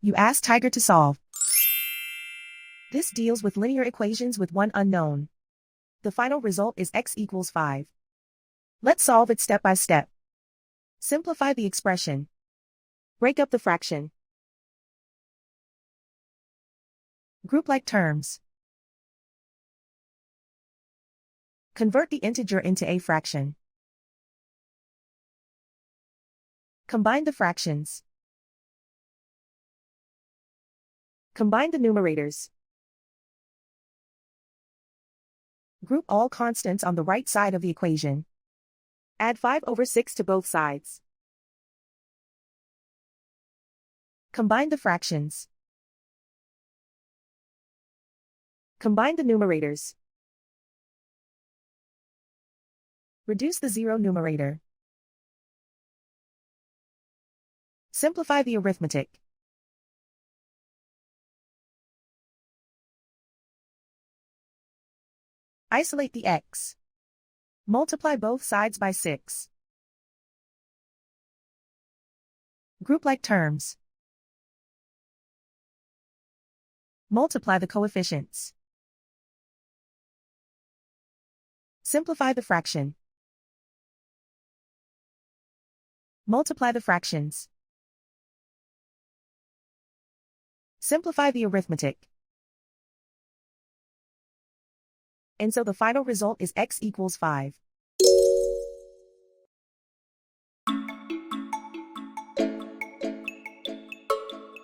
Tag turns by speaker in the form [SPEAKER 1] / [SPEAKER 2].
[SPEAKER 1] You ask Tiger to solve. This deals with linear equations with one unknown. The final result is x equals 5. Let's solve it step by step. Simplify the expression. Break up the fraction. Group like terms. Convert the integer into a fraction. Combine the fractions. Combine the numerators. Group all constants on the right side of the equation. Add 5/6 to both sides. Combine the fractions. Combine the numerators. Reduce the zero numerator. Simplify the arithmetic. Isolate the x. Multiply both sides by 6. Group like terms. Multiply the coefficients. Simplify the fraction. Multiply the fractions. Simplify the arithmetic. And so the final result is x equals 5.